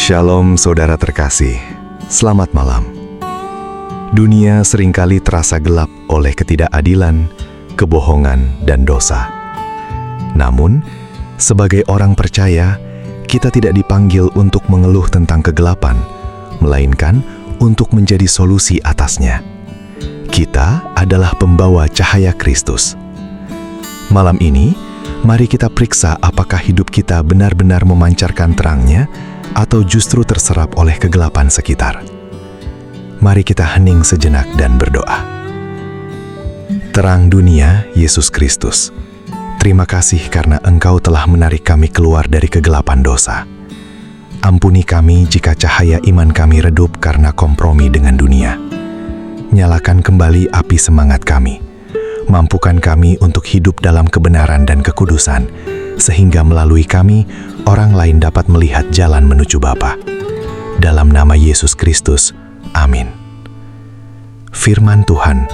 Shalom saudara terkasih, selamat malam. Dunia seringkali terasa gelap oleh ketidakadilan, kebohongan, dan dosa. Namun, sebagai orang percaya, kita tidak dipanggil untuk mengeluh tentang kegelapan, melainkan untuk menjadi solusi atasnya. Kita adalah pembawa cahaya Kristus. Malam ini, mari kita periksa apakah hidup kita benar-benar memancarkan terangnya atau justru terserap oleh kegelapan sekitar. Mari kita hening sejenak dan berdoa. Terang dunia, Yesus Kristus, terima kasih karena Engkau telah menarik kami keluar dari kegelapan dosa. Ampuni kami jika cahaya iman kami redup karena kompromi dengan dunia. Nyalakan kembali api semangat kami. Mampukan kami untuk hidup dalam kebenaran dan kekudusan, sehingga melalui kami, orang lain dapat melihat jalan menuju Bapa. Dalam nama Yesus Kristus, amin. Firman Tuhan,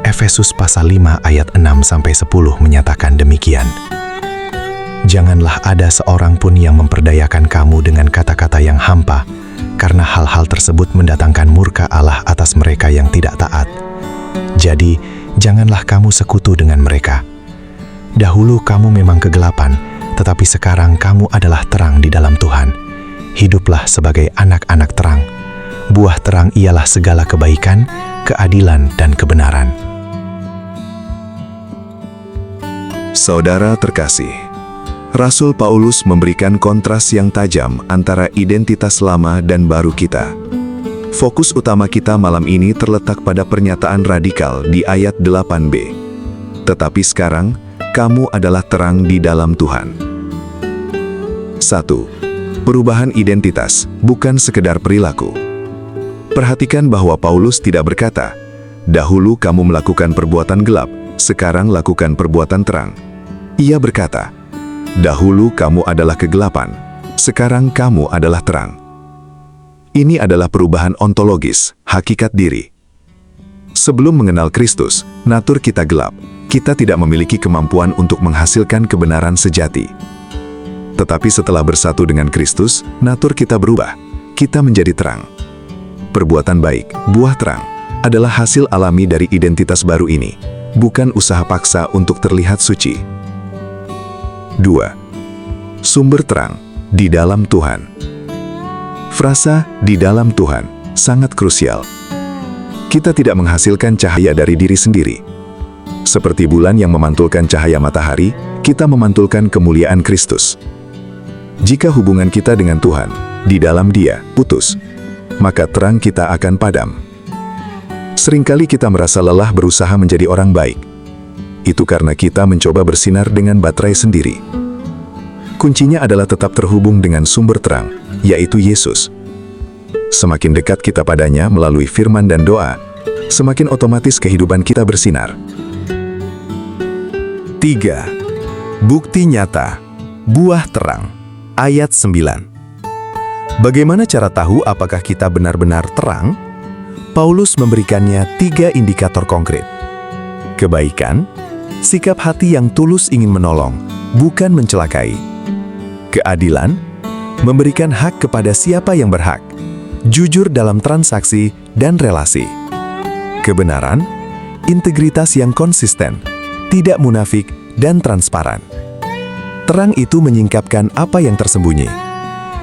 Efesus pasal 5 ayat 6-10 menyatakan demikian. Janganlah ada seorang pun yang memperdayakan kamu dengan kata-kata yang hampa, karena hal-hal tersebut mendatangkan murka Allah atas mereka yang tidak taat. Jadi, janganlah kamu sekutu dengan mereka. Dahulu kamu memang kegelapan, tetapi sekarang kamu adalah terang di dalam Tuhan. Hiduplah sebagai anak-anak terang. Buah terang ialah segala kebaikan, keadilan, dan kebenaran. Saudara terkasih, Rasul Paulus memberikan kontras yang tajam antara identitas lama dan baru kita. Fokus utama kita malam ini terletak pada pernyataan radikal di ayat 8b. Tetapi sekarang, kamu adalah terang di dalam Tuhan. 1. Perubahan identitas, bukan sekedar perilaku. Perhatikan bahwa Paulus tidak berkata, "Dahulu kamu melakukan perbuatan gelap, sekarang lakukan perbuatan terang." Ia berkata, "Dahulu kamu adalah kegelapan, sekarang kamu adalah terang." Ini adalah perubahan ontologis, hakikat diri. Sebelum mengenal Kristus, natur kita gelap. Kita tidak memiliki kemampuan untuk menghasilkan kebenaran sejati. Tetapi setelah bersatu dengan Kristus, natur kita berubah. Kita menjadi terang. Perbuatan baik, buah terang, adalah hasil alami dari identitas baru ini, bukan usaha paksa untuk terlihat suci. 2. Sumber terang, di dalam Tuhan. Frasa "di dalam Tuhan" sangat krusial. Kita tidak menghasilkan cahaya dari diri sendiri. Seperti bulan yang memantulkan cahaya matahari, kita memantulkan kemuliaan Kristus. Jika hubungan kita dengan Tuhan, di dalam Dia, putus, maka terang kita akan padam. Seringkali kita merasa lelah berusaha menjadi orang baik. Itu karena kita mencoba bersinar dengan baterai sendiri. Kuncinya adalah tetap terhubung dengan sumber terang, yaitu Yesus. Semakin dekat kita padanya melalui firman dan doa, semakin otomatis kehidupan kita bersinar. 3. Bukti nyata, buah terang. Ayat 9. Bagaimana cara tahu apakah kita benar-benar terang? Paulus memberikannya 3 indikator konkret. Kebaikan, sikap hati yang tulus ingin menolong, bukan mencelakai. Keadilan, memberikan hak kepada siapa yang berhak, jujur dalam transaksi dan relasi. Kebenaran, integritas yang konsisten, tidak munafik dan transparan. Terang itu menyingkapkan apa yang tersembunyi.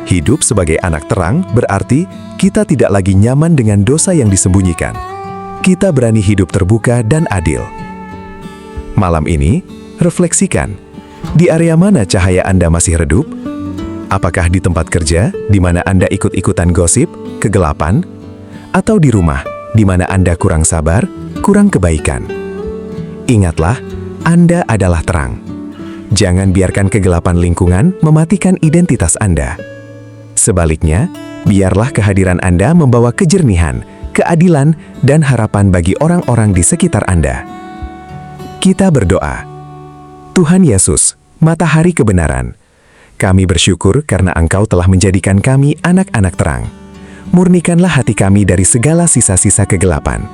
Hidup sebagai anak terang berarti kita tidak lagi nyaman dengan dosa yang disembunyikan. Kita berani hidup terbuka dan adil. Malam ini, refleksikan, di area mana cahaya Anda masih redup? Apakah di tempat kerja, di mana Anda ikut-ikutan gosip, kegelapan? Atau di rumah, di mana Anda kurang sabar, kurang kebaikan? Ingatlah, Anda adalah terang. Jangan biarkan kegelapan lingkungan mematikan identitas Anda. Sebaliknya, biarlah kehadiran Anda membawa kejernihan, keadilan, dan harapan bagi orang-orang di sekitar Anda. Kita berdoa. Tuhan Yesus, matahari kebenaran, kami bersyukur karena Engkau telah menjadikan kami anak-anak terang. Murnikanlah hati kami dari segala sisa-sisa kegelapan.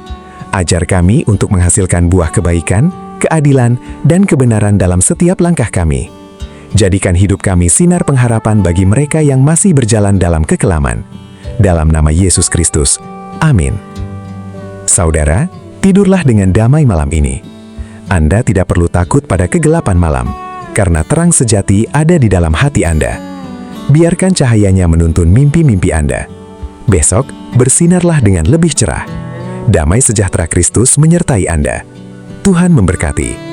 Ajar kami untuk menghasilkan buah kebaikan, keadilan, dan kebenaran dalam setiap langkah kami. Jadikan hidup kami sinar pengharapan bagi mereka yang masih berjalan dalam kekelaman. Dalam nama Yesus Kristus. Amin. Saudara, tidurlah dengan damai malam ini. Anda tidak perlu takut pada kegelapan malam, karena terang sejati ada di dalam hati Anda. Biarkan cahayanya menuntun mimpi-mimpi Anda. Besok, bersinarlah dengan lebih cerah. Damai sejahtera Kristus menyertai Anda. Tuhan memberkati.